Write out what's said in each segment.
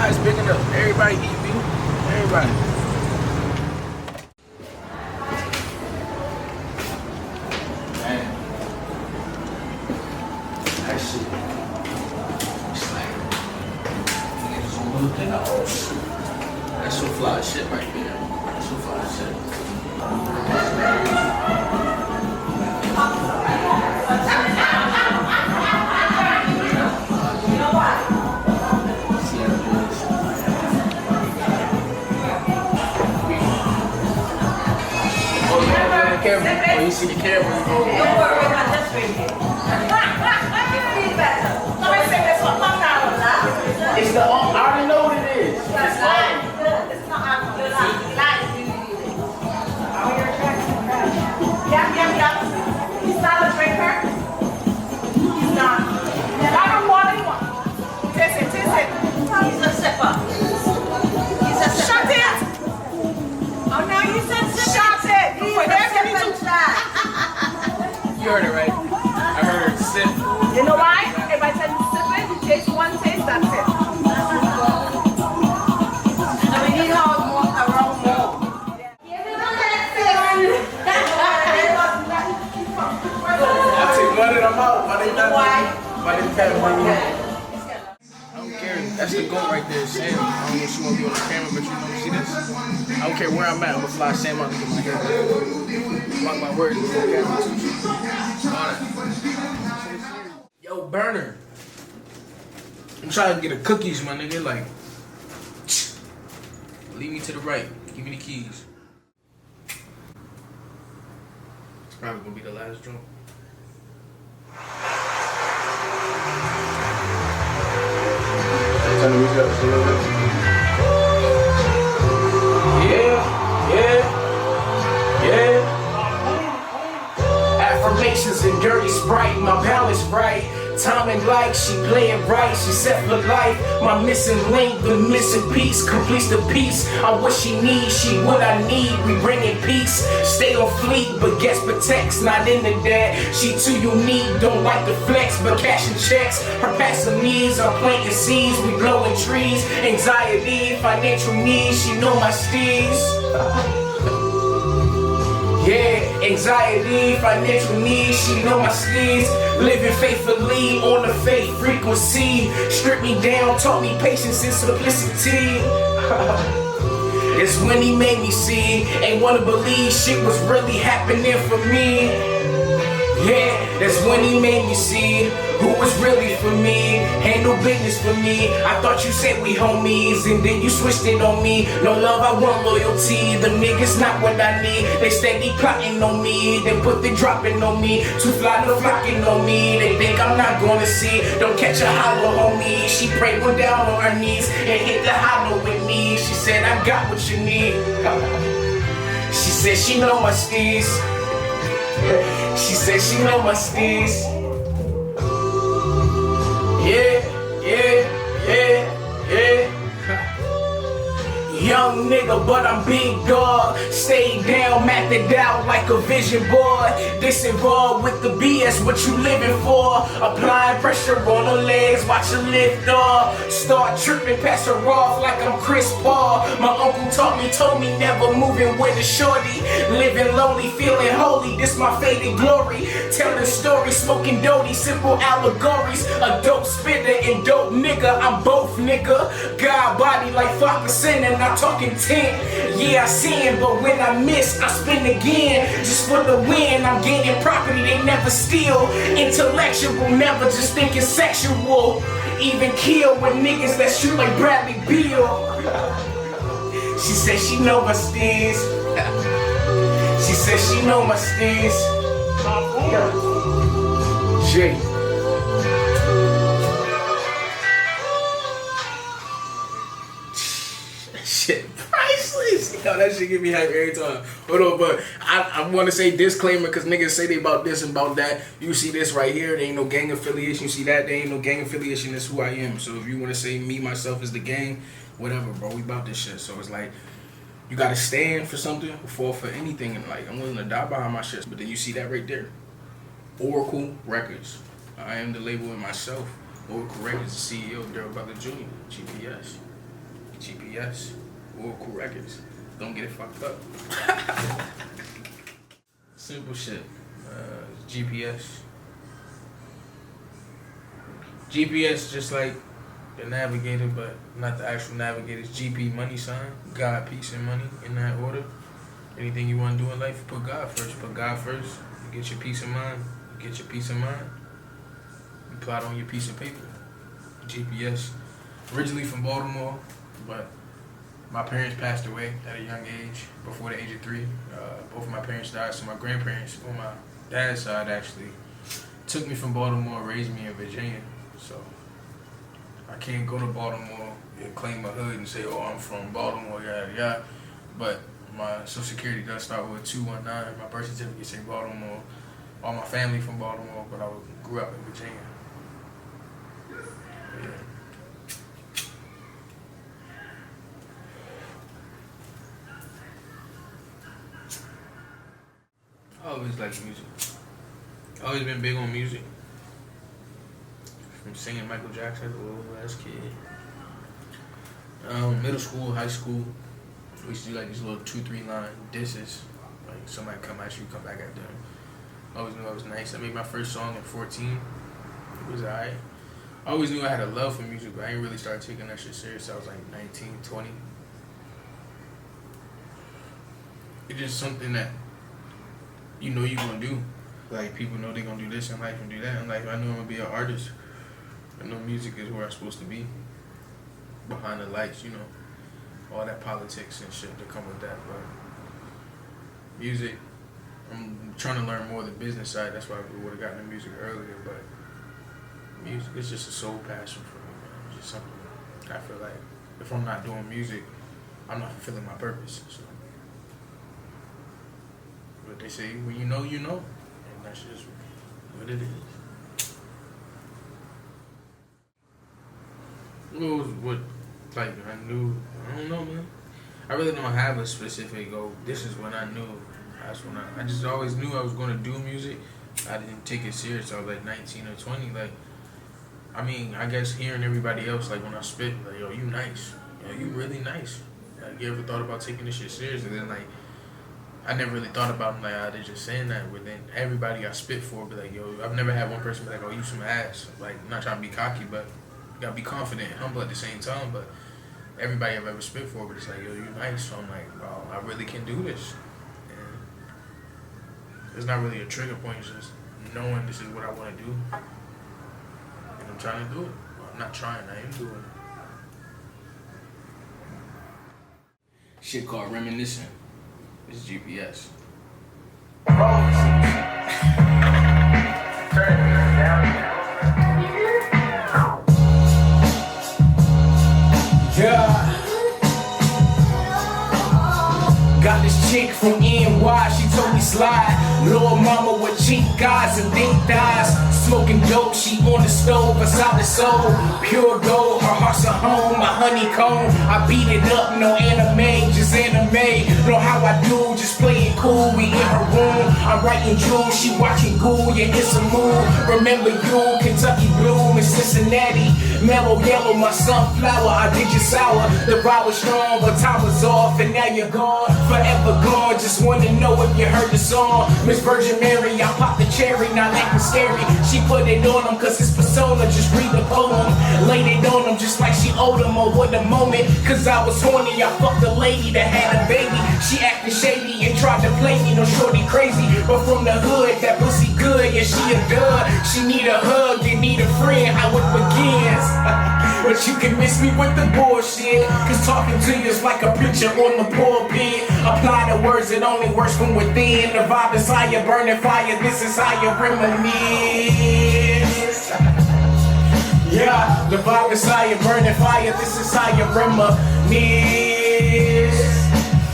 flies big enough. Everybody eat me. Everybody. Man. That shit. It's like, niggas on little thing. Oh shit. That's some fly shit right there. That's some fly shit. Oh, you see the camera? Don't worry, I'm just drinking. It's the I already know what it is. It's fine. It's not He's not a drinker. He's not. I don't want anyone. Taste it. He's a sipper. He's a sipper. Shut it! Oh no, you said sip. Shut it! You heard it right. I heard sip. You know why? If I tell you sip it, you taste one taste, that's it. And we need around more. I take one of them out. Why they can't bring me out? I don't care. That's the goat right there, Sam. I don't know if she won't be on the camera, but you know, see this? I don't care where I'm at. I'm gonna fly Sam out to get my hair. Mark my words. Yo, Burner. I'm trying to get a cookies, my nigga. Like, lead me to the right. Give me the keys. It's probably gonna be the last drunk. Yeah. Affirmations and dirty Sprite, my balance right. Timing like she playing right, she set for life. My missing link, the missing piece completes the piece. I'm what she needs, she what I need. We bringing peace, stay on fleet, but guess protects. Not into that, she too unique. Don't like the flex, but cashing checks. Her passive needs are planting seeds. We blowing trees, anxiety, financial needs. She know my steez. Yeah, anxiety, financial needs, she know my steez. Living faithfully on the faith frequency. Strip me down, taught me patience and simplicity. It's when he made me see, ain't wanna believe shit was really happening for me. Yeah, that's when he made me see who was really for me, handle business for me. I thought you said we homies, and then you switched it on me. No love, I want loyalty. The niggas not what I need. They steady plotting on me, then put the dropping on me. Too fly to flocking on me. They think I'm not gonna see. Don't catch a hollow on me. She prayed one down on her knees and hit the hollow with me. She said I got what you need. She said she know my steez. She said she know my steez. Yeah. Young nigga, but I'm big dog. Stay down, mapped it out like a vision board. This involved with the BS, what you living for? Applying pressure on her legs, watch her lift off. Start tripping, pass her off like I'm Chris Paul. My uncle told me never moving with a shorty. Living lonely, feeling holy, this my faded glory. Telling stories, smoking doty, simple allegories. A dope spitter and dope nigga, I'm both nigga. God body like 5% and I'm talking 10. Yeah, I sin, but when I miss, I spin again. Just for the win, I'm gaining property they never steal. Intellectual, never just thinking sexual. Even kill with niggas that shoot like Bradley Beal. She said she know my steez. She said she know my steez. Jay. Shit, priceless. Yo, that shit give me hype every time. Hold on, but I want to say disclaimer because niggas say they about this and about that. You see this right here, there ain't no gang affiliation. You see that, there ain't no gang affiliation. That's who I am. So if you want to say me, myself is the gang, whatever, bro. We about this shit. So it's like, you got to stand for something or fall for anything. And like, I'm willing to die behind my shit. But then you see that right there. Oracle Records. I am the label in myself. Oracle Records, the CEO, Daryl Butler Jr., GPS. GPS, Oracle Records. Don't get it fucked up. Simple shit. GPS. GPS just like the navigator, but not the actual navigator. It's GP, money sign, God, peace, and money in that order. Anything you want to do in life, put God first. Put God first. You get your peace of mind. You get your peace of mind. You plot on your piece of paper. GPS. Originally from Baltimore, but my parents passed away at a young age, before the age of 3. Both of my parents died, so my grandparents, on my dad's side, actually took me from Baltimore, raised me in Virginia. So I can't go to Baltimore and claim my hood and say, oh, I'm from Baltimore, yada yada. But my social security does start with 219. My birth certificate say Baltimore. All my family from Baltimore, but I grew up in Virginia. Yeah. I always liked music. Always been big on music. From singing Michael Jackson as a little ass kid. Middle school, high school, we used to do like these little 2-3 line disses. Like somebody come at you, come back at them. I always knew I was nice. I made my first song at 14. It was alright. I always knew I had a love for music, but I didn't really start taking that shit serious. I was like 19, 20. It's just something that you know you're gonna do. Like people know they're gonna do this in life and do that in life. I know I'm gonna be an artist. I know music is where I'm supposed to be. Behind the lights, you know. All that politics and shit that come with that. But music, I'm trying to learn more of the business side. That's why I would have gotten into music earlier. But music is just a soul passion for me, man. It's just something I feel like if I'm not doing music, I'm not fulfilling my purpose. So. But they say, when you know, you know. And that's just what it is. What, like, I knew, I don't know, man. I really don't have a specific, this is when I knew. That's when I just always knew I was going to do music. I didn't take it serious. I was like 19 or 20. Like, I mean, I guess hearing everybody else, like when I spit, like, yo, you nice. Yo, you really nice. Like, you ever thought about taking this shit serious? And then, like, I never really thought about them, like, they're just saying that. But then everybody I spit for be like, yo, I've never had one person be like, oh, you some ass. Like, I'm not trying to be cocky, but you gotta be confident and humble at the same time. But everybody I've ever spit for, but it's like, yo, you nice. So I'm like, wow, I really can do this. And it's not really a trigger point, it's just knowing this is what I want to do. And I'm trying to do it. Well, I'm not trying, I am doing it. Shit called Reminiscing. It's GPS. Yeah. Got this chick from NY, she told me slide. Little mama with cheap guys and thick thighs. Smoking dope, she on the stove, a solid soul. Pure gold, her heart's a home, a honeycomb. I beat it up, no anime, just anime. Know how I do, just play it cool. We in her room, I'm writing jewels, she watching Ghoul, yeah, it's a move. Remember you, Kentucky Bloom in Cincinnati. Mellow yellow, my sunflower, I did you sour. The vibe was strong, but time was off, and now you're gone. Forever gone, just wanna know if you heard the song. Miss Virgin Mary, I popped the cherry, not acting scary. She put it on him, cause his persona, just read the poem. Laid it on him, just like she owed him, oh what a moment. Cause I was horny, I fucked a lady that had a baby. She acted shady and tried to play me, no shorty crazy. But from the hood, that pussy good, yeah she a dud. She need a hug, you need a friend, how it begins. But you can miss me with the bullshit, cause talking to you is like a preacher on the pulpit. Apply the words, it only works from within. The vibe is higher, burning fire, this is how you reminisce. Yeah, the vibe is higher, burning fire, this is how you reminisce.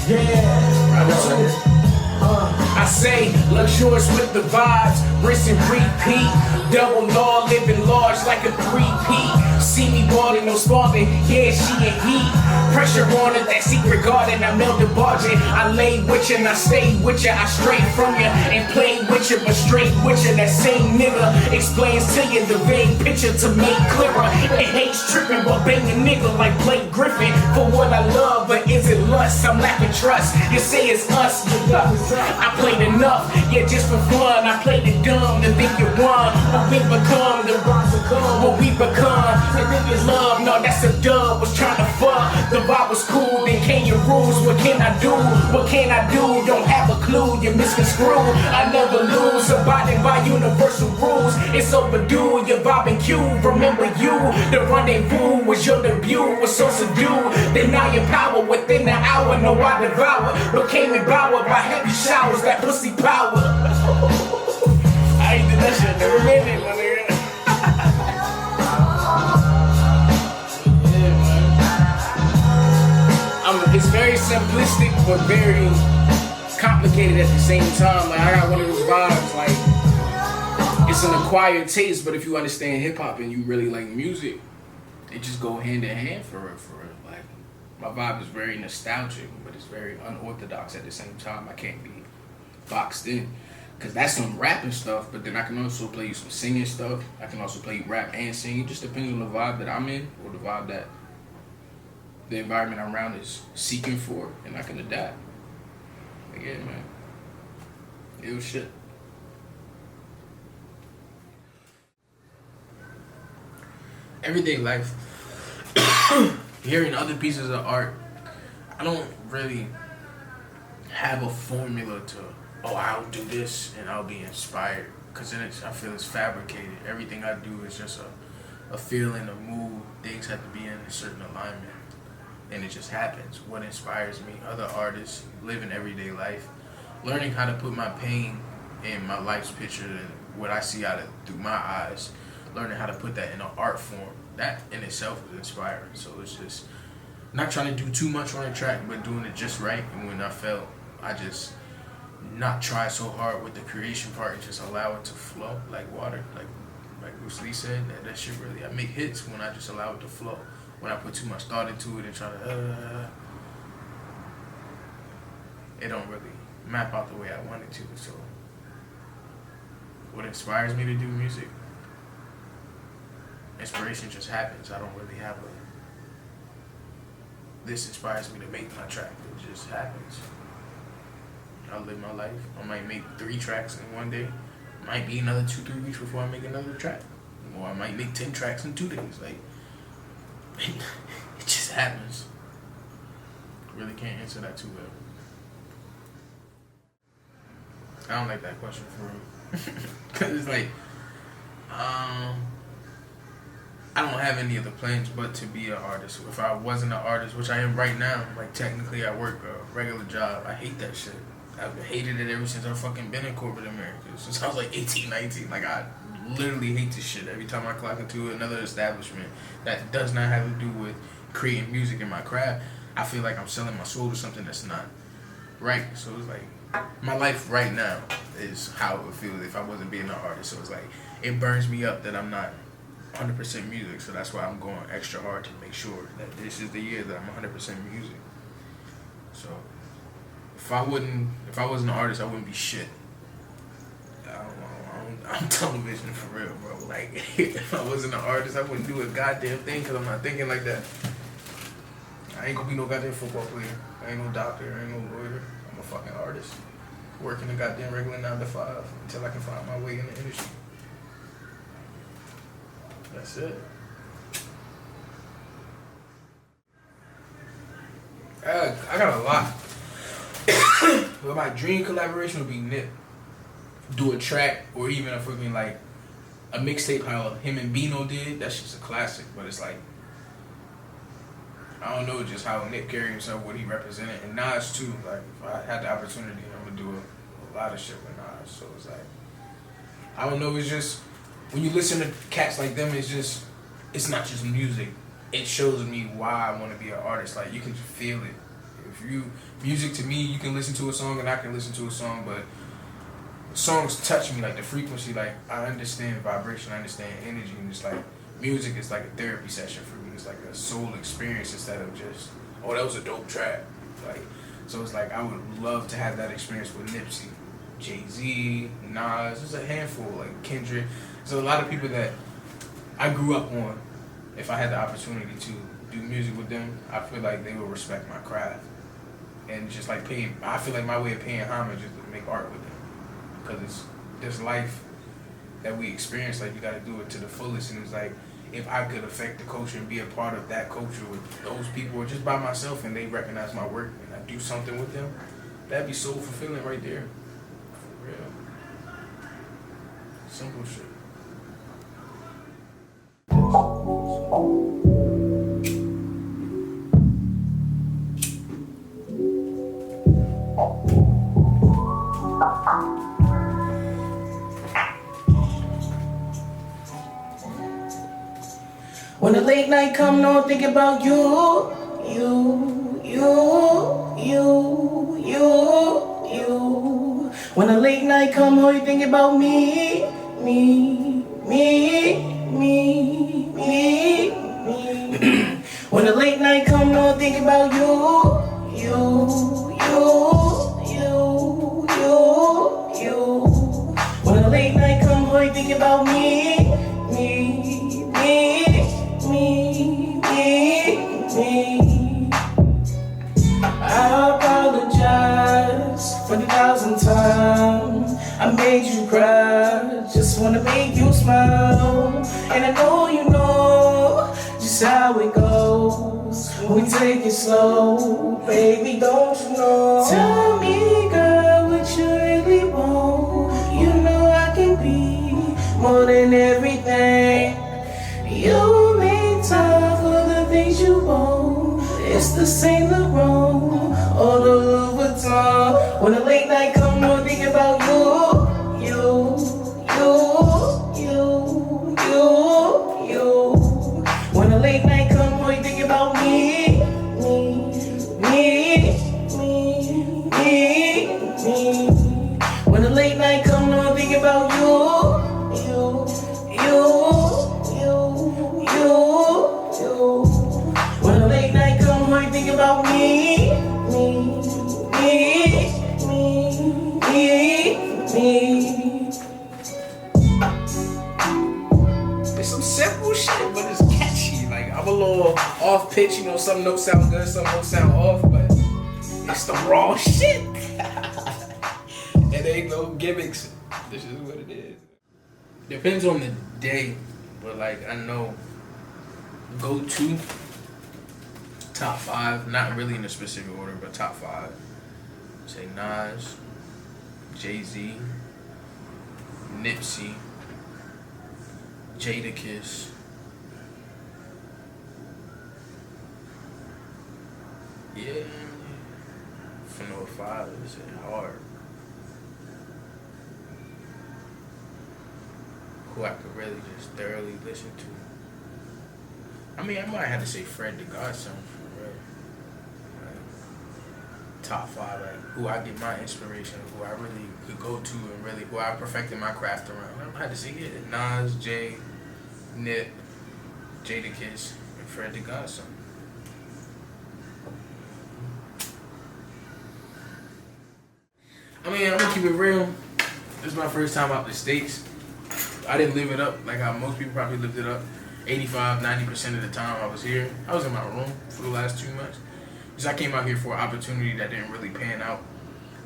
Yeah, I say, luxurious with the vibes, rinse and repeat. Double law, living large like a 3P. See me balling, no sparking, yeah, she and he. Pressure on her, that secret garden, I melted barging. I lay with you and I stay with you. I strayed from you and played with you, but straight with you. That same nigga explains to you the vague picture to make clearer. It hates tripping, but bang a nigga like Blake Griffin. For what I love, but is it lust? I'm lacking trust. You say it's us, but I played enough, yeah, just for fun. I played it dumb to think you won. What we become, the rocks become what we become. And think it's love, no, that's a dub. Was trying to fuck, the vibe was cool, then came your rules. What can I do? What can I do? Don't have a clue, you're misconstrued. I never lose, abiding by universal rules. It's overdue, you're vibing Q. Remember you, the rendezvous was your debut. Was so subdued, deny your power within the hour. No, I devour, became empowered by heavy showers. That pussy power. I ain't did that shit in a minute, my nigga. It's very simplistic, but very complicated at the same time. Like, I got one of those vibes, like, it's an acquired taste, but if you understand hip-hop and you really like music, they just go hand in hand for real. Like, my vibe is very nostalgic, but it's very unorthodox at the same time. I can't be boxed in, because that's some rapping stuff, but then I can also play you some singing stuff. I can also play rap and sing. It just depends on the vibe that I'm in, or the vibe that the environment I'm around is seeking for, and I can adapt. Like, yeah, man. Ill shit. Everyday life. Hearing other pieces of art, I don't really have a formula to, oh, I'll do this and I'll be inspired. Because then I feel it's fabricated. Everything I do is just a feeling, a mood. Things have to be in a certain alignment. And it just happens. What inspires me, other artists, living everyday life, learning how to put my pain in my life's picture and what I see through my eyes, learning how to put that in an art form. That in itself is inspiring. So it's just not trying to do too much on a track, but doing it just right. And when I felt, I just not try so hard with the creation part and just allow it to flow like water. Like Bruce Lee said, that shit really, I make hits when I just allow it to flow. When I put too much thought into it and try to, it don't really map out the way I want it to. So what inspires me to do music? Inspiration just happens. I don't really have this inspires me to make my track. It just happens. I live my life. I might make 3 tracks in one day. Might be another 2-3 weeks before I make another track. Or I might make 10 tracks in 2 days. Like, it just happens. Really can't answer that too well. I don't like that question for real. Cause it's like, I don't have any other plans but to be an artist. If I wasn't an artist, which I am right now, like technically I work a regular job. I hate that shit. I've hated it ever since I've fucking been in corporate America. Since I was like 18, 19. Like, I literally hate this shit every time I clock into another establishment that does not have to do with creating music in my craft. I feel like I'm selling my soul to something that's not right. So it's like, my life right now is how it would feel if I wasn't being an artist. So it's like, it burns me up that I'm not 100% music. So that's why I'm going extra hard to make sure that this is the year that I'm 100% music. So if I wasn't an artist, I wouldn't be shit. I'm television for real, bro. Like, if I wasn't an artist, I wouldn't do a goddamn thing because I'm not thinking like that. I ain't gonna be no goddamn football player. I ain't no doctor. I ain't no lawyer. I'm a fucking artist. Working a goddamn regular 9 to 5 until I can find my way in the industry. That's it. I got a lot. But my dream collaboration would be Nip. Do a track or even a freaking like a mixtape how him and Bino did. That's just a classic. But it's like, I don't know, just how Nip carried himself, what he represented, and Nas too. Like, if I had the opportunity, I would do a lot of shit with Nas. So it's like, I don't know. It's just when you listen to cats like them, it's not just music. It shows me why I want to be an artist. Like, you can feel it. Music to me, you can listen to a song and I can listen to a song, but songs touch me, like the frequency, like I understand vibration, I understand energy, and it's like music is like a therapy session for me. It's like a soul experience instead of just, oh, that was a dope track. Like, so it's like I would love to have that experience with Nipsey, Jay-Z, Nas. There's a handful, like Kendrick. So a lot of people that I grew up on. If I had the opportunity to do music with them, I feel like they would respect my craft. And just like I feel like my way of paying homage is to make art with them. Because it's this life that we experience, like you gotta do it to the fullest. And it's like, if I could affect the culture and be a part of that culture with those people or just by myself and they recognize my work and I do something with them, that'd be so fulfilling right there. For real. Simple shit. When the late night come, no think about you. When the late night come, all you think about me. When the late night come, no think about you. When the late night come, all you think about me. I apologize for the 1,000 times I made you cry. Just wanna make you smile, and I know you know just how it goes when we take it slow. Baby, don't you know? Tell me, girl, what you really want. You know I can be more than everything. You make time for the things you want. It's the Saint Laurent or the Louis Vuitton. When the late night come, no think about you. When the late night come, no you think about me. When the late night come, no think about you. When the late night come, no you think about me. It's some simple shit, but it's catchy. Like, I'm a little off pitch, you know, some notes sound good, some notes sound off, but it's the raw shit. It ain't no gimmicks. This is what it is. Depends on the day, but like I know go to top 5, not really in a specific order, but top 5. Say Nas, Jay-Z, Nipsey, Jadakiss, yeah, for no 5, it's hard. Who I could really just thoroughly listen to. I mean, I might have to say Fred the Godson for real. Like, top 5, like who I get my inspiration, who I really could go to, and really who I perfected my craft around. I might have to say it. Nas, Jay, Nip, Jadakiss, and Fred the Godson. I mean, I'm gonna keep it real. This is my first time out the States. I didn't live it up like how most people probably lived it up. 85-90% of the time I was here. I was in my room for the last 2 months. Because I came out here for an opportunity that didn't really pan out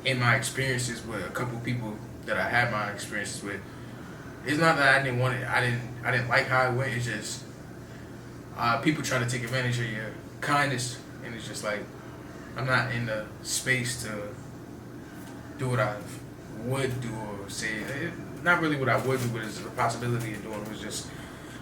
in my experiences with a couple people that I had my experiences with. It's not that I didn't want it. I didn't like how it went. It's just people try to take advantage of your kindness, and it's just like I'm not in the space to do what I would do or say. Not really what I would do, but it's a possibility of doing. It was just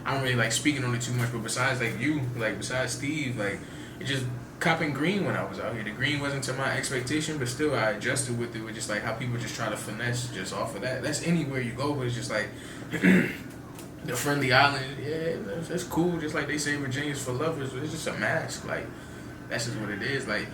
I don't really like speaking on it too much. But besides like you, like besides Steve, like it just copping green when I was out here. The green wasn't to my expectation, but still I adjusted with it. With just like how people just try to finesse just off of that. That's anywhere you go, but it's just like the friendly island. Yeah, that's cool. Just like they say Virginia's for lovers, but it's just a mask. Like that's just what it is. Like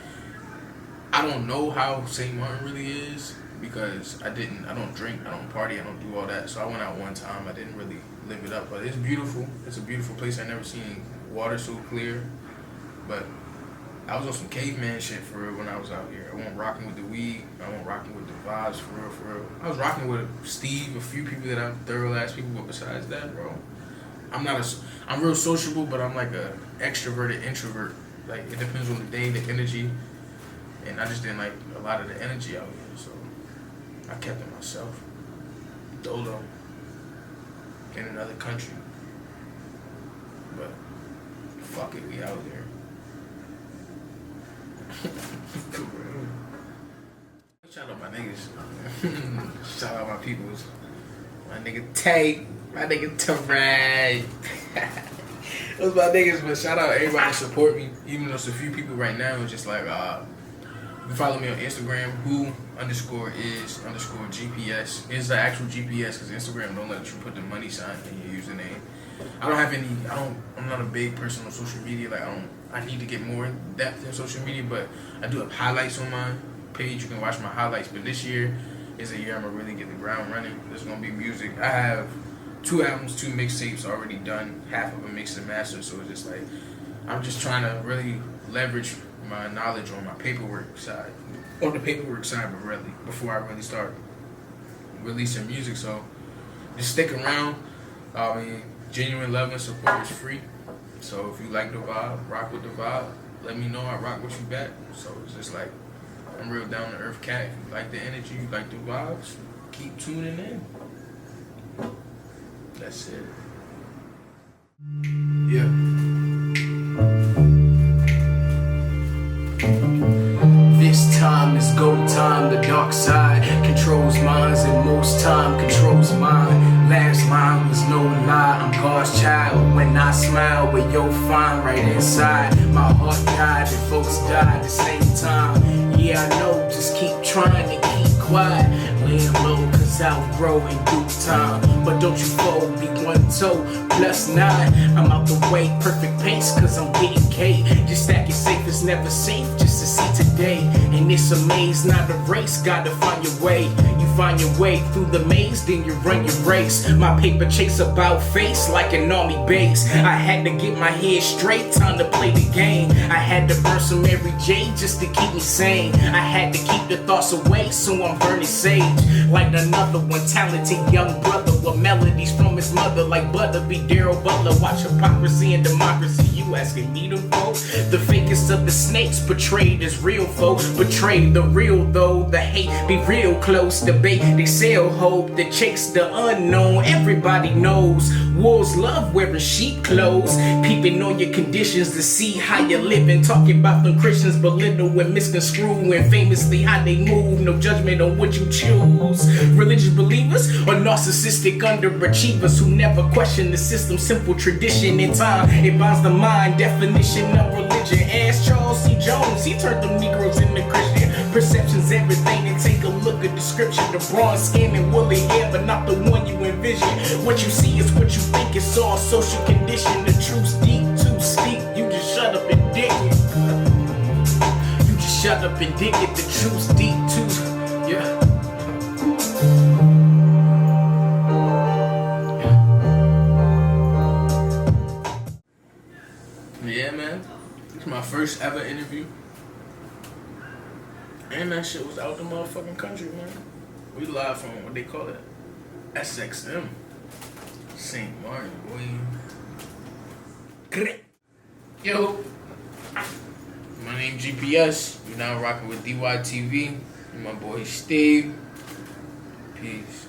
I don't know how St. Maarten really is because I don't drink, I don't party, I don't do all that. So I went out one time. I didn't really live it up. But it's beautiful. It's a beautiful place. I never seen water so clear. But I was on some caveman shit for real when I was out here. I wasn't rocking with the weed. I wasn't rocking with the vibes for real, for real. I was rocking with Steve, a few people that I'm thorough ass people, but besides that, bro, I'm real sociable, but I'm like a extroverted introvert. Like, it depends on the day, the energy, and I just didn't like a lot of the energy out here, so I kept it myself. Dolo in another country, but fuck it, we out here. Shout out my niggas. Shout out my peoples. My nigga Tay. My nigga Teray. Those my niggas, but shout out everybody that support me. Even though it's a few people right now who's just like, you can follow me on Instagram, who_is_GPS. It's the actual GPS because Instagram don't let you put the money sign in your username. I'm not a big person on social media. Like, I need to get more in depth in social media, but I do have highlights on my page. You can watch my highlights, but this year is a year I'm gonna really get the ground running. There's gonna be music. I have 2 albums, 2 mixtapes already done, half of them mixed and mastered, so it's just like, I'm just trying to really leverage my knowledge on my paperwork side. On the paperwork side, but really, before I really start releasing music, so just stick around. Genuine love and support is free. So if you like the vibe, rock with the vibe, let me know. I rock with you back. So it's just like, I'm real down to earth cat. If you like the energy, you like the vibes, keep tuning in. That's it. Yeah. This time is go time. The dark side controls minds, and most time controls mine. Last mine was no lie. I'm God's child. When I smile, but you'll find right inside. My heart died and folks died at the same time. Yeah, I know. Just keep trying to keep quiet. Laying low, cause I'll grow in due time. But don't you fold, be 1 toe plus 9. I'm out the way, perfect pace, cause I'm getting K. Just stack it safe, it's never safe, just to see today. And it's a maze, not a race, gotta find your way. You find your way through the maze, then you run your race. My paper chase about face like an army base. I had to get my head straight, time to play the game. I had to burn some Mary J just to keep me sane. I had to keep the thoughts away, so I'm burning sage. Like another one, talented young brother with melodies from his mother, like butter be Daryl Butler. Watch hypocrisy and democracy. You asking me to vote? The fakest of the snakes portrayed as real folks. Betray the real though. The hate be real close. Debate they sell hope. The chase the unknown. Everybody knows wolves love wearing sheep clothes. Peeping on your conditions to see how you're living. Talking about them Christians belittle and misconstrue, and famously how they move. No judgment on what you choose. Religious believers or narcissistic underachievers who never question the system. Simple tradition in time, it binds the mind. Definition of religion. Ask Charles C. Jones, he turned them Negroes into Christian. Perception's everything, and take a look at the scripture. The bronze skin and woolly hair, but not the one you envision. What you see is what you think. It's all social condition. The truth's deep, too steep. You just shut up and dig it. You just shut up and dig it. The truth's deep, too. Yeah. Yeah, man. It's my first ever interview. And that shit was out the motherfucking country, man. We live from what they call it, SXM. Sint Maarten, boy. Yo. My name GPS. You're now rocking with DYTV. And my boy Steve. Peace.